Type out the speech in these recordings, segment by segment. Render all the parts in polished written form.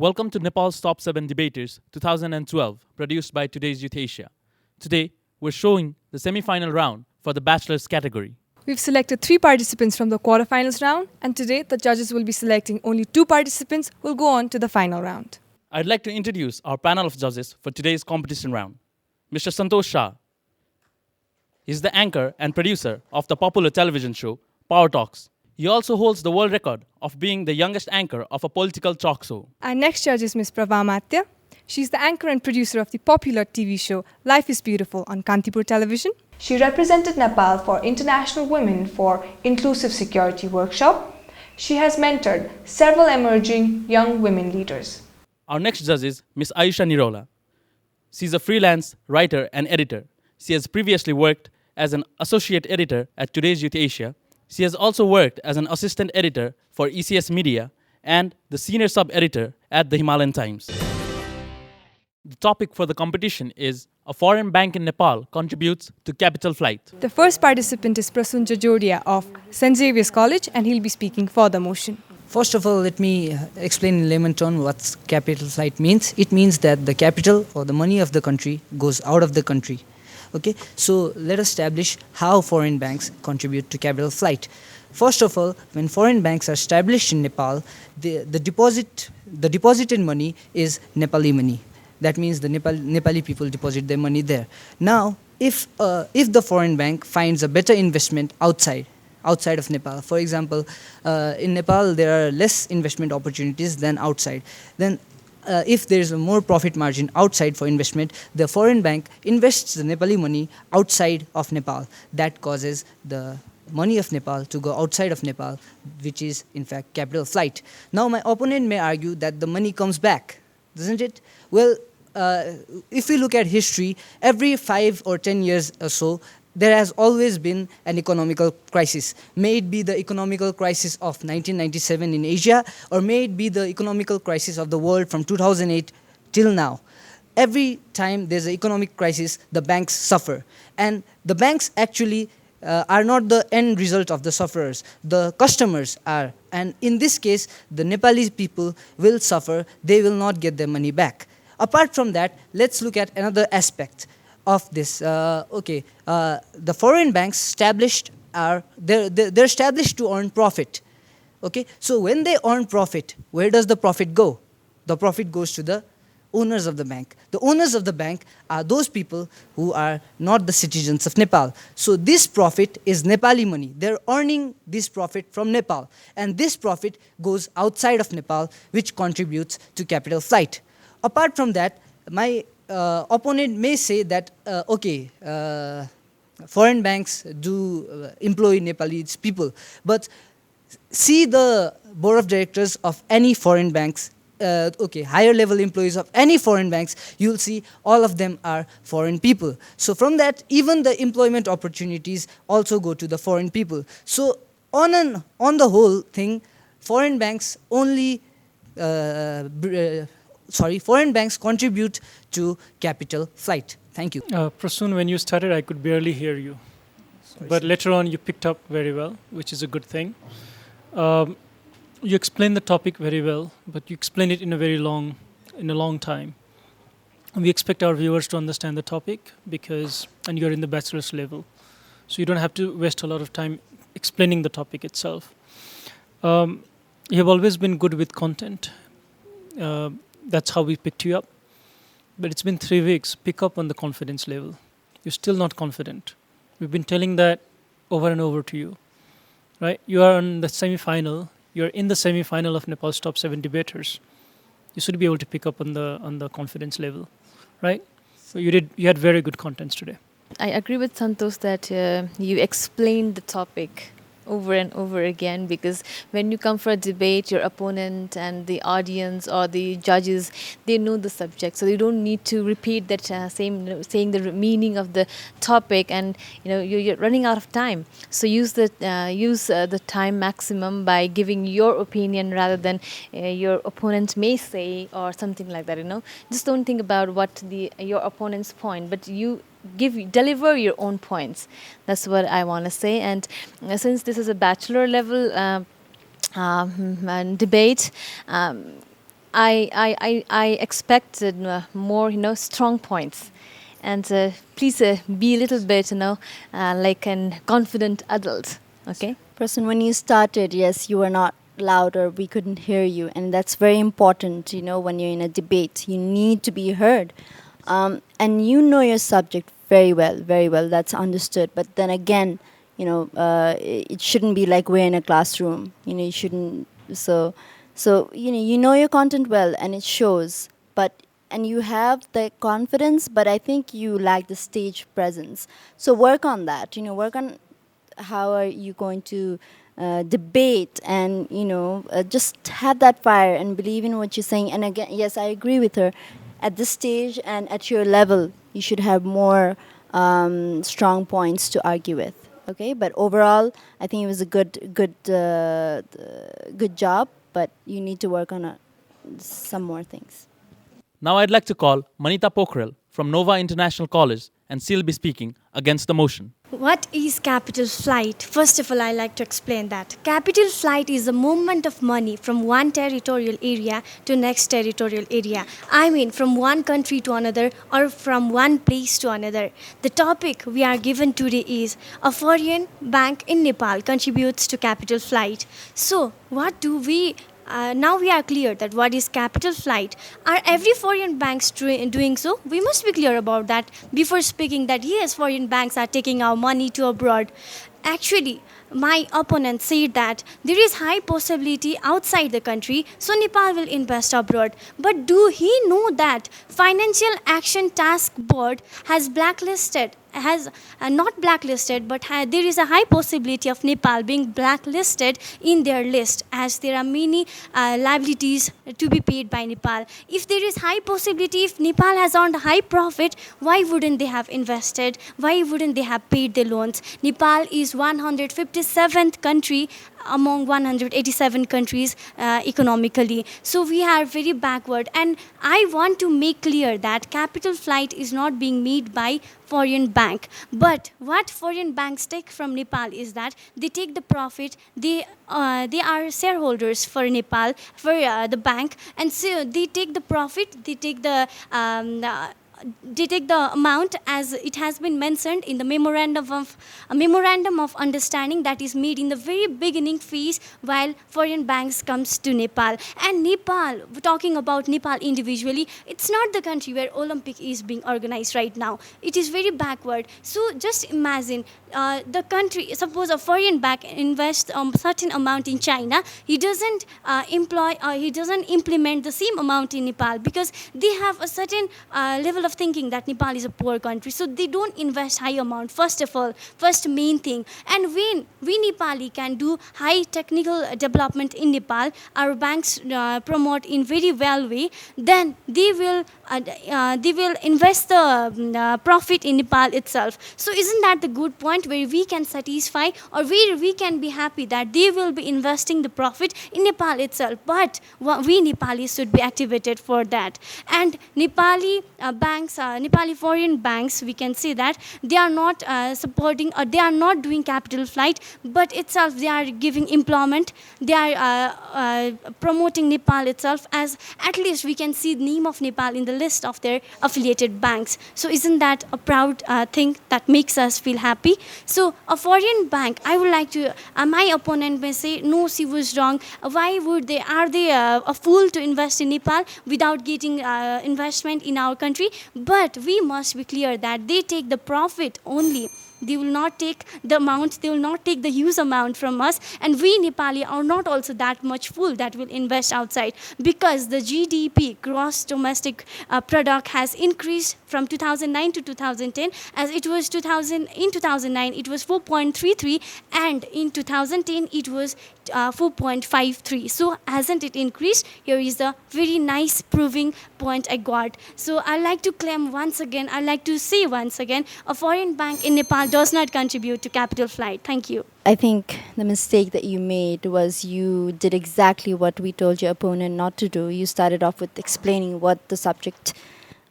Welcome to Nepal's Top 7 Debaters 2012, produced by Today's Youth Asia. Today, we're showing the semi-final round for the Bachelor's category. We've selected 3 participants from the quarterfinals round, and today the judges will be selecting only 2 participants who will go on to the final round. I'd like to introduce our panel of judges for today's competition round. Mr. Santosh Shah. He's the anchor and producer of the popular television show Power Talks. He also holds the world record of being the youngest anchor of a political talk show. Our next judge is Ms. Prava Amatya. She's the anchor and producer of the popular TV show Life is Beautiful on Kantipur television. She represented Nepal for International Women for Inclusive Security Workshop. She has mentored several emerging young women leaders. Our next judge is Ms. Ayusha Nirola. She's a freelance writer and editor. She has previously worked as an associate editor at Today's Youth Asia. She has also worked as an assistant editor for ECS Media and the senior sub-editor at the Himalayan Times. The topic for the competition is a foreign bank in Nepal contributes to capital flight. The first participant is Prasun Jajodia of St. Xavier's College, and he'll be speaking for the motion. First of all, let me explain in layman terms what capital flight means. It means that the capital or the money of the country goes out of the country. Okay, so let us establish how foreign banks contribute to capital flight. First of all, when foreign banks are established in Nepal, the deposited money is Nepali money. That means the Nepali people deposit their money there. Now, if the foreign bank finds a better investment outside of Nepal, for example, in Nepal there are less investment opportunities than outside, then if there is a more profit margin outside for investment, the foreign bank invests the Nepali money outside of Nepal. That causes the money of Nepal to go outside of Nepal, which is in fact capital flight. Now my opponent may argue that the money comes back, doesn't it? Well, if we look at history, every 5 or 10 years or so, there has always been an economical crisis. May it be the economical crisis of 1997 in Asia, or may it be the economical crisis of the world from 2008 till now. Every time there's an economic crisis, the banks suffer. And the banks actually are not the end result of the sufferers. The customers are. And in this case, the Nepalese people will suffer. They will not get their money back. Apart from that, let's look at another aspect of this. The foreign banks established they're established to earn profit. Okay, so when they earn profit, where does the profit go? The profit goes to the owners of the bank. The owners of the bank are those people who are not the citizens of Nepal. So this profit is Nepali money. They're earning this profit from Nepal, and this profit goes outside of Nepal, which contributes to capital flight. Apart from that, my opponent may say that, foreign banks do employ Nepalese people, but see the board of directors of any foreign banks, higher level employees of any foreign banks, you'll see all of them are foreign people. So from that, even the employment opportunities also go to the foreign people. So on the whole thing, foreign banks foreign banks contribute to capital flight. Thank you. Prasun, when you started, I could barely hear you. But later on, you picked up very well, which is a good thing. You explained the topic very well, but you explained it in a long time. And we expect our viewers to understand the topic and you're in the bachelor's level. So you don't have to waste a lot of time explaining the topic itself. You have always been good with content. That's how we picked you up. But it's been 3 weeks. Pick up on the confidence level. You're still not confident. We've been telling that over and over to you, right? You are in the semi-final. You're in the semi-final of Nepal's top 7 debaters. You should be able to pick up on the confidence level, right? So you had very good contents today. I agree with Santosh that you explained the topic over and over again, because when you come for a debate, your opponent and the audience or the judges, they know the subject, so they don't need to repeat that saying the meaning of the topic, and you're running out of time. So use the time maximum by giving your opinion rather than your opponent may say or something like that. Just don't think about what your opponent's point, but you deliver your own points. That's what I want to say. And since this is a bachelor level debate, I expected more, strong points. And please be a little bit, like an confident adult. Okay. Person, when you started, yes, you were not loud or we couldn't hear you, and that's very important. When you're in a debate, you need to be heard, and you know your subject very well, very well. That's understood. But then again, it shouldn't be like we're in a classroom. You shouldn't. So you know your content well, and it shows. But and you have the confidence, but I think you lack the stage presence. So work on that. Work on how are you going to debate, and just have that fire and believe in what you're saying. And again, yes, I agree with her. At this stage and at your level, you should have more strong points to argue with. Okay, but overall, I think it was a good job. But you need to work on some more things. Now I'd like to call Manita Pokhrel from Nova International College, and she'll be speaking against the motion. What is capital flight? First of all, I like to explain that. Capital flight is a movement of money from one territorial area to next territorial area. I mean, from one country to another or from one place to another. The topic we are given today is a foreign bank in Nepal contributes to capital flight. So, what do we now we are clear that what is capital flight. Are every foreign banks doing so? We must be clear about that before speaking that yes, foreign banks are taking our money to abroad. Actually, my opponent said that there is high possibility outside the country, so Nepal will invest abroad. But do he know that Financial Action Task Board has not blacklisted, but there is a high possibility of Nepal being blacklisted in their list, as there are many liabilities to be paid by Nepal. If there is high possibility, if Nepal has earned high profit, why wouldn't they have invested? Why wouldn't they have paid their loans? Nepal is 157th country among 187 countries economically. So we are very backward. And I want to make clear that capital flight is not being made by foreign bank. But what foreign banks take from Nepal is that they take the profit. They are shareholders for Nepal, for the bank. And so they take the profit, they take the amount as it has been mentioned in the memorandum of understanding that is made in the very beginning phase while foreign banks comes to Nepal. And Nepal, talking about Nepal individually, it's not the country where Olympic is being organized right now. It is very backward. So just imagine the country, suppose a foreign bank invests a certain amount in China, he doesn't he doesn't implement the same amount in Nepal because they have a certain level of thinking that Nepal is a poor country, so they don't invest high amount. First main thing. And when we Nepali can do high technical development in Nepal, our banks promote in very well way, then they will invest the profit in Nepal itself. So isn't that the good point where we can satisfy or where we can be happy that they will be investing the profit in Nepal itself? But we Nepalis should be activated for that. And Nepali banks, Nepali foreign banks, we can say that they are not supporting or they are not doing capital flight, but itself they are giving employment. They are promoting Nepal itself, as at least we can see the name of Nepal in the list of their affiliated banks. So isn't that a proud thing that makes us feel happy? So a foreign bank, I would like to, my opponent may say, no, she was wrong. Why would they, are they a fool to invest in Nepal without getting investment in our country? But we must be clear that they take the profit only. They will not take the amount, they will not take the huge amount from us. And we Nepali are not also that much fool that will invest outside, because the GDP, gross domestic product, has increased from 2009 to 2010, as it was in 2009 it was 4.33, and in 2010 it was 4.53. So hasn't it increased? Here is the very nice proving point I got. So I like to claim once again, I like to say once again, a foreign bank in Nepal does not contribute to capital flight. Thank you. I think the mistake that you made was you did exactly what we told your opponent not to do. You started off with explaining what the subject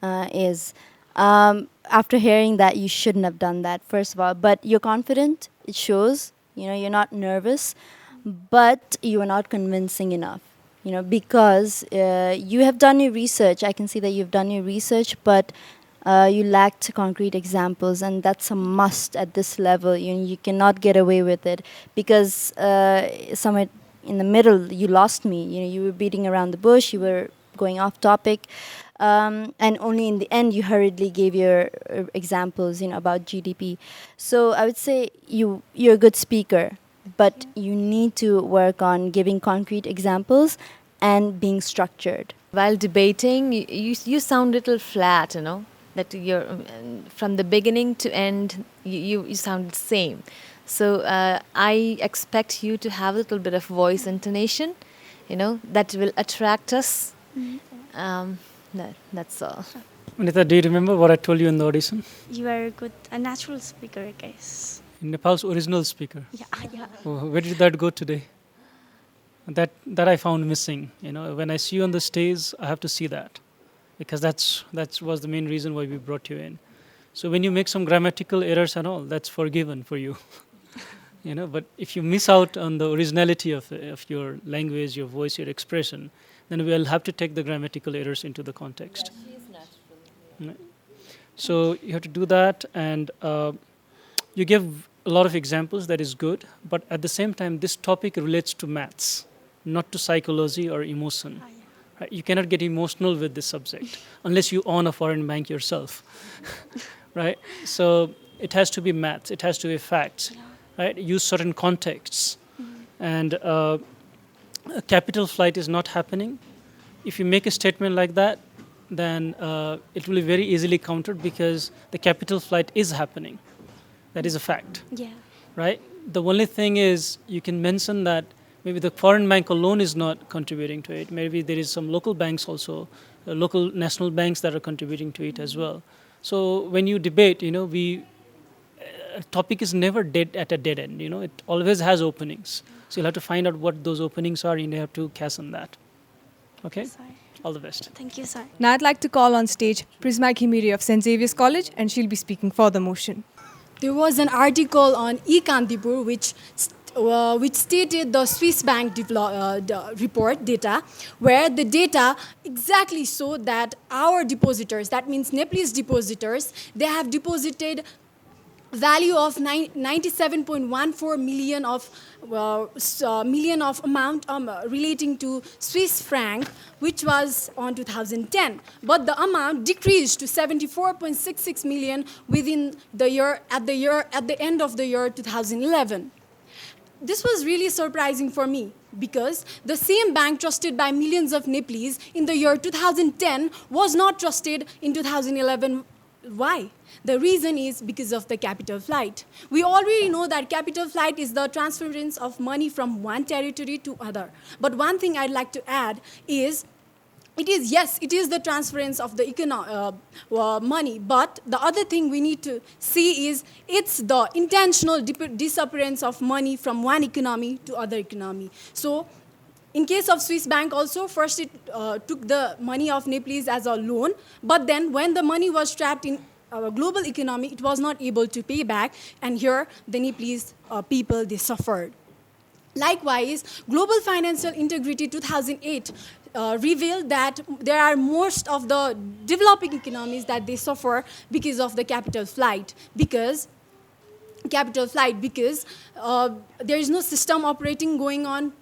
is. After hearing that, you shouldn't have done that, first of all. But you're confident. It shows. You're not nervous. But you are not convincing enough. because you have done your research. I can see that you've done your research, but you lacked concrete examples, and that's a must at this level. You cannot get away with it, because somewhere in the middle you lost me. You were beating around the bush, you were going off topic, and only in the end you hurriedly gave your examples, about GDP. So I would say you're a good speaker, but you need to work on giving concrete examples and being structured. While debating, you sound a little flat, that you're from the beginning to end, you sound the same. So I expect you to have a little bit of voice intonation, that will attract us. That's all. Anita, do you remember what I told you in the audition? You are a natural speaker, I guess. Nepal's original speaker. Yeah, yeah. Oh, where did that go today? That I found missing. When I see you on the stage, I have to see that, because that was the main reason why we brought you in. So when you make some grammatical errors and all, that's forgiven for you. But if you miss out on the originality of your language, your voice, your expression, then we'll have to take the grammatical errors into the context. Yeah, she is natural. Right. So you have to do that, and you give a lot of examples, that is good, but at the same time, this topic relates to maths, not to psychology or emotion. Right? You cannot get emotional with this subject unless you own a foreign bank yourself. Right? So it has to be maths, it has to be facts, right? Use certain contexts. And a capital flight is not happening. If you make a statement like that, then it will be very easily countered, because the capital flight is happening. That is a fact. Yeah. Right? The only thing is, you can mention that maybe the foreign bank alone is not contributing to it. Maybe there is some local banks also, local national banks that are contributing to it as well. So when you debate, a topic is never dead at a dead end. It always has openings. So you'll have to find out what those openings are, and you have to cast on that. Okay? Sorry. All the best. Thank you, sir. Now I'd like to call on stage Prisma Khimiri of St. Xavier's College, and she'll be speaking for the motion. There was an article on eKantipur which stated the Swiss bank report data, where the data exactly showed that our depositors, that means Nepalese depositors, they have deposited value of 97.14 million of amount relating to Swiss franc, which was on 2010. But the amount decreased to 74.66 million within the year at the end of the year 2011. This was really surprising for me, because the same bank trusted by millions of Nepalese in the year 2010 was not trusted in 2011. Why? The reason is because of the capital flight. We already know that capital flight is the transference of money from one territory to other. But one thing I'd like to add is, it is the transference of the money, but the other thing we need to see is it's the intentional disappearance of money from one economy to other economy. So in case of Swiss bank also, first it took the money of Nepalese as a loan, but then when the money was trapped in our global economy, it was not able to pay back, and here the Nepalese people, they suffered. Likewise, Global Financial Integrity 2008 revealed that there are most of the developing economies that they suffer because of the capital flight, because there is no system operating going on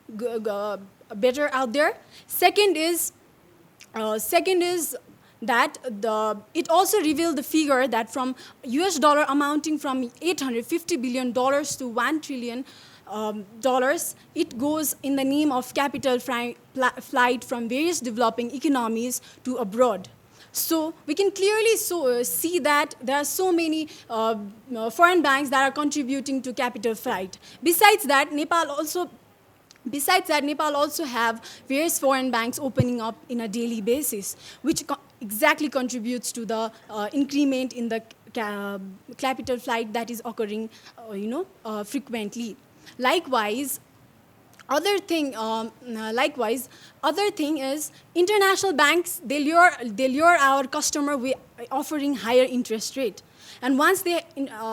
better out there. Second is that it also revealed the figure that from US dollar amounting from $850 billion to $1 trillion, it goes in the name of capital flight from various developing economies to abroad. So we can clearly see that there are so many foreign banks that are contributing to capital flight. Besides that, Nepal also have various foreign banks opening up in a daily basis, which exactly contributes to the increment in the capital flight that is occurring, frequently. Likewise, other thing is international banks, they lure our customer offering higher interest rate. And once they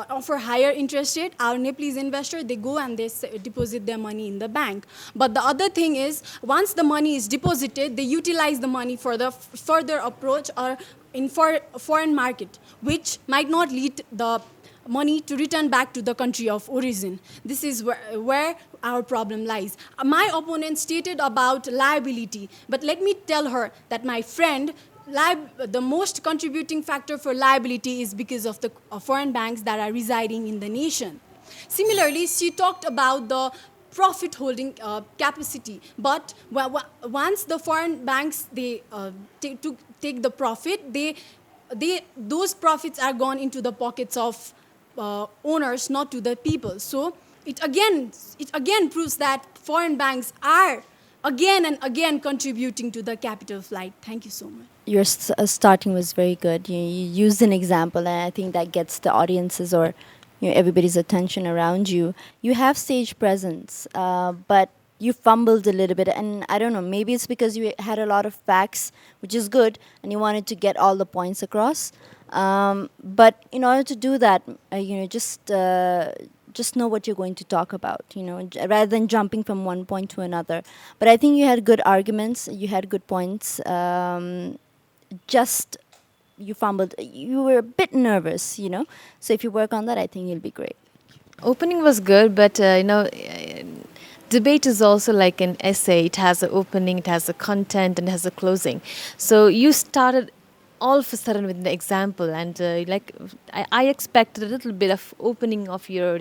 offer higher interest rate, our Nepalese investor, they go and they deposit their money in the bank. But the other thing is, once the money is deposited, they utilize the money for the further approach or in foreign market, which might not lead the money to return back to the country of origin. This is where our problem lies. My opponent stated about liability, but let me tell her that, my friend, the most contributing factor for liability is because of the foreign banks that are residing in the nation. Similarly, she talked about the profit holding capacity, but once the foreign banks take the profit, those profits are gone into the pockets of owners, not to the people. So it again proves that foreign banks are again and again contributing to the capital flight. Thank you so much. Your starting was very good. You used an example, and I think that gets the audiences or everybody's attention around you. You have stage presence, but you fumbled a little bit, and I don't know, maybe it's because you had a lot of facts, which is good, and you wanted to get all the points across. But in order to do that, just know what you're going to talk about, rather than jumping from one point to another. But I think you had good arguments, you had good points. Just you fumbled, you were a bit nervous, So if you work on that, I think you'll be great. Opening was good, but debate is also like an essay. It has an opening, it has a content, and it has a closing. So you started all of a sudden with the example, and I expected a little bit of opening of your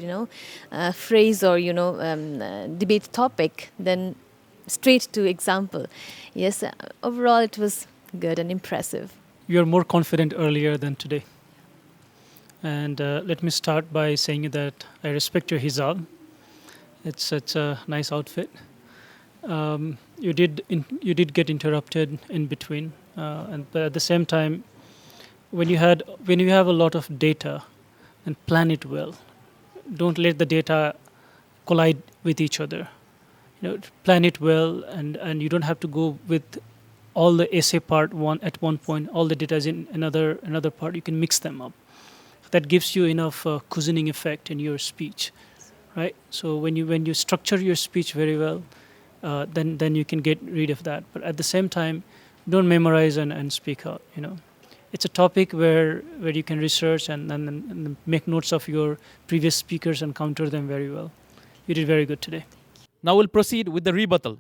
phrase or debate topic, then straight to example. Yes, overall it was good and impressive. You're more confident earlier than today. And let me start by saying that I respect your hijab. It's such a nice outfit. You did get interrupted in between, but at the same time, when you have a lot of data, then plan it well. Don't let the data collide with each other. Plan it well, and you don't have to go with all the essay part at one point. All the data is in another part. You can mix them up. That gives you enough cushioning effect in your speech, right? So when you structure your speech very well, then you can get rid of that. But at the same time, don't memorize and speak out. It's a topic where you can research and make notes of your previous speakers and counter them very well. You did very good today. Now we'll proceed with the rebuttal.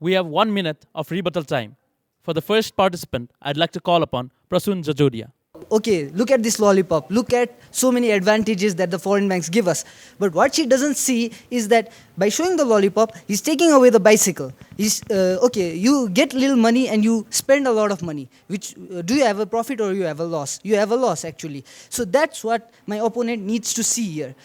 We have 1 minute of rebuttal time. For the first participant, I'd like to call upon Prasun Jajodia. Okay, look at this lollipop. Look at so many advantages that the foreign banks give us. But what she doesn't see is that by showing the lollipop, he's taking away the bicycle. Okay, you get little money and you spend a lot of money. Which do you have a profit or you have a loss? You have a loss, actually. So that's what my opponent needs to see here.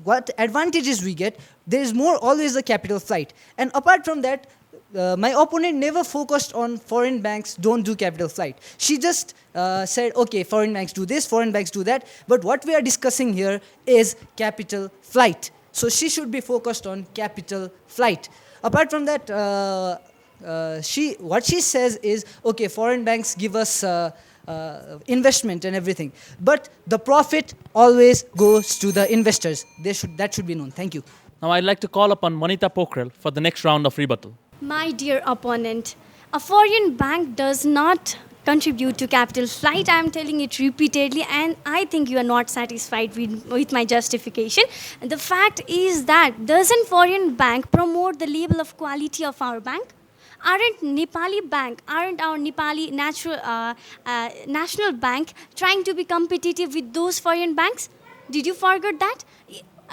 What advantages we get, there is always a capital flight. And apart from that, my opponent never focused on foreign banks don't do capital flight. She just said, okay, foreign banks do this, foreign banks do that. But what we are discussing here is capital flight. So she should be focused on capital flight. Apart from that, what she says is, okay, foreign banks give us investment and everything. But the profit always goes to the investors. That should be known. Thank you. Now I'd like to call upon Manita Pokhrel for the next round of rebuttal. My dear opponent, a foreign bank does not contribute to capital flight. I am telling it repeatedly, and I think you are not satisfied with my justification. And the fact is that doesn't foreign bank promote the level of quality of our bank? Aren't our Nepali national bank trying to be competitive with those foreign banks? Did you forget that?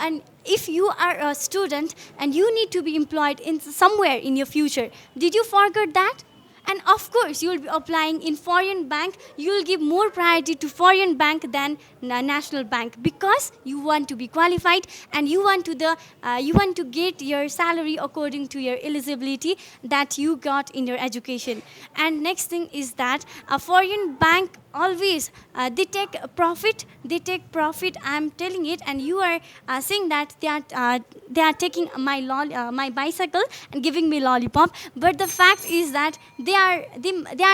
And if you are a student and you need to be employed in somewhere in your future, did you forget that? And of course, you will be applying in foreign bank. You will give more priority to foreign bank than national bank, because you want to be qualified and you want to get your salary according to your eligibility that you got in your education. And next thing is that a foreign bank always they take profit. I'm telling it, and you are saying that they are taking my bicycle and giving me lollipop, but the fact is that they are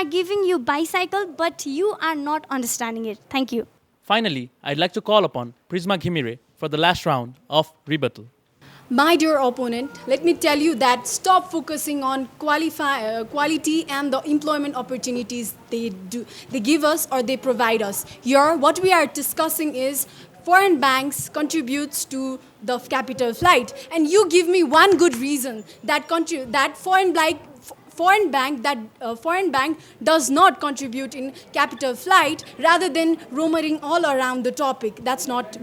giving you bicycle, but you are not understanding it. Thank you. Finally, I'd like to call upon Prisma Ghimire for the last round of rebuttal. My dear opponent, let me tell you that stop focusing on quality and the employment opportunities they give us or they provide us. Here, what we are discussing is foreign banks contributes to the capital flight, and you give me one good reason that foreign bank does not contribute in capital flight, rather than roaming all around the topic. That's not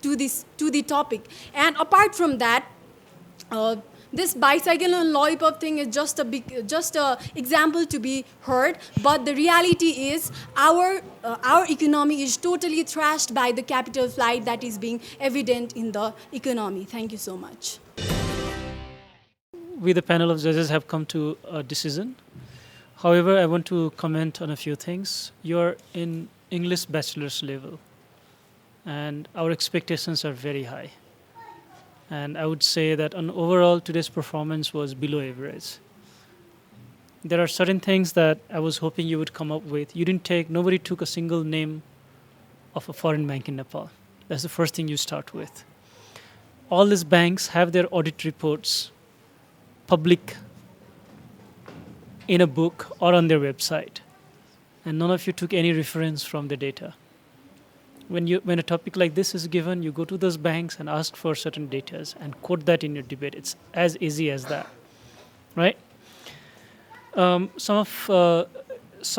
to the topic. And apart from that, this bicycle and lollipop thing is just a example to be heard. But the reality is our economy is totally thrashed by the capital flight that is being evident in the economy. Thank you so much. We, the panel of judges, have come to a decision. However, I want to comment on a few things. You're in English bachelor's level, and our expectations are very high. And I would say that on overall, today's performance was below average. There are certain things that I was hoping you would come up with. Nobody took a single name of a foreign bank in Nepal. That's the first thing you start with. All these banks have their audit reports public in a book or on their website. And none of you took any reference from the data. When a topic like this is given, you go to those banks and ask for certain data and quote that in your debate. It's as easy as that, right? Some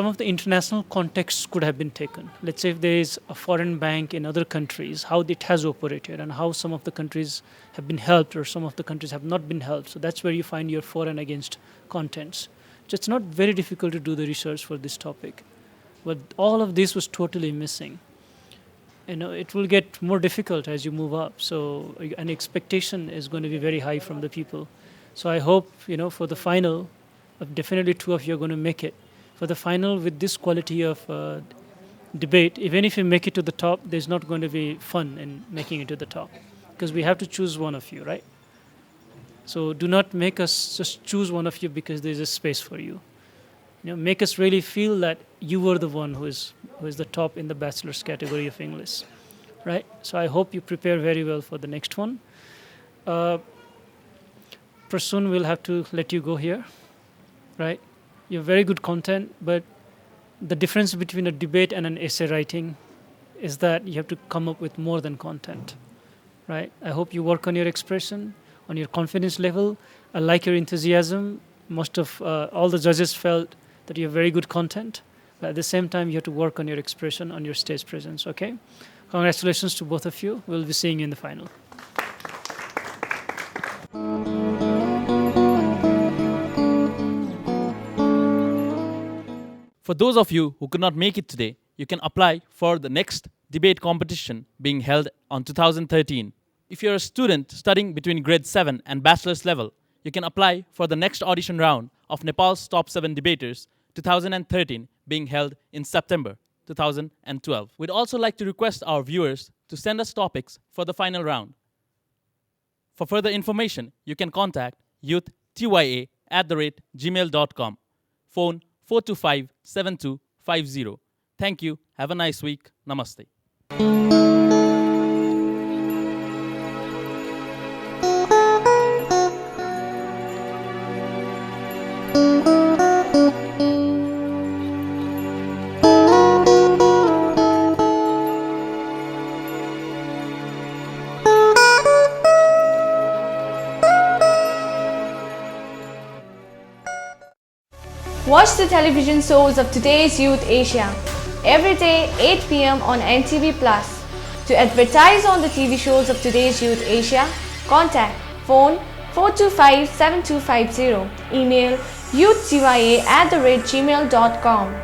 of the international contexts could have been taken. Let's say if there is a foreign bank in other countries, how it has operated and how some of the countries have been helped or some of the countries have not been helped. So that's where you find your for and against contents. So it's not very difficult to do the research for this topic. But all of this was totally missing. It will get more difficult as you move up. So an expectation is going to be very high from the people. So I hope, for the final, definitely two of you are going to make it. For the final, with this quality of debate, even if you make it to the top, there's not going to be fun in making it to the top. Because we have to choose one of you, right? So do not make us just choose one of you because there's a space for you. Make us really feel that you were the one who is the top in the bachelor's category of English, right? So I hope you prepare very well for the next one. Prasoon will have to let you go here, right? You have very good content, but the difference between a debate and an essay writing is that you have to come up with more than content, right? I hope you work on your expression, on your confidence level. I like your enthusiasm. Most of all the judges felt that you have very good content, but at the same time, you have to work on your expression, on your stage presence, okay? Congratulations to both of you. We'll be seeing you in the final. For those of you who could not make it today, you can apply for the next debate competition being held on 2013. If you're a student studying between grade 7 and bachelor's level, you can apply for the next audition round of Nepal's Top 7 Debaters 2013 being held in September 2012. We'd also like to request our viewers to send us topics for the final round. For further information, you can contact youthtya@gmail.com. Phone 425-7250. Thank you. Have a nice week. Namaste. Watch the television shows of Today's Youth Asia every day 8 p.m. on NTV+. To advertise on the TV shows of Today's Youth Asia, contact phone 425-7250, email youthgya@gmail.com.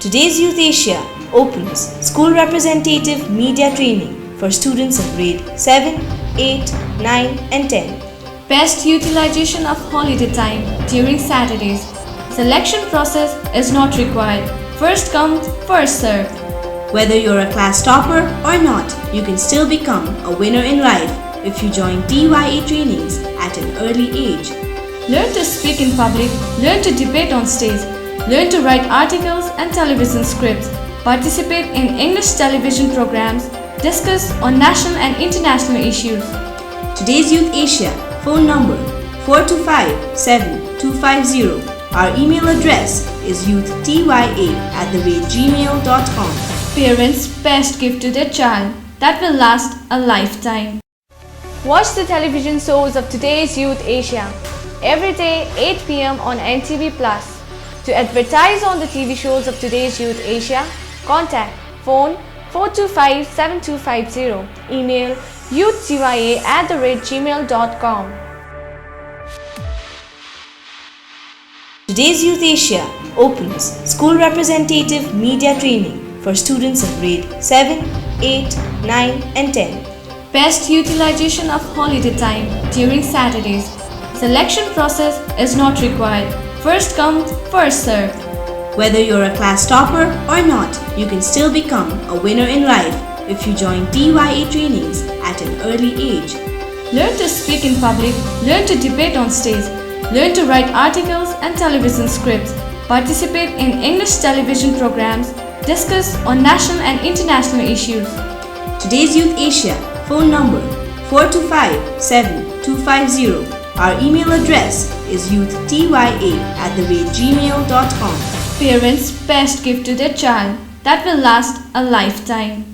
Today's Youth Asia opens school representative media training for students of grade 7, 8, 9 and 10. Best utilization of holiday time during Saturdays. Selection process is not required. First come, first serve. Whether you're a class topper or not, you can still become a winner in life if you join TYA trainings at an early age. Learn to speak in public, learn to debate on stage, learn to write articles and television scripts, participate in English television programs, discuss on national and international issues. Today's Youth Asia phone number 425-7250. Our email address is youthtya@gmail.com. Parents' best gift to their child that will last a lifetime. Watch the television shows of today's Youth Asia every day 8 p.m. on NTV Plus. To advertise on the TV shows of today's Youth Asia, contact phone 425-7250, email youthtya@gmail.com. Today's Youth Asia opens school representative media training for students of grade 7, 8, 9 and 10. Best utilization of holiday time during Saturdays. Selection process is not required. First come, first serve. Whether you're a class topper or not, you can still become a winner in life if you join TYA trainings at an early age. Learn to speak in public, learn to debate on stage, learn to write articles and television scripts, participate in English television programs, discuss on national and international issues. Today's Youth Asia phone number 425-7250. Our email address is youthtya@gmail.com. Parents' best gift to their child that will last a lifetime.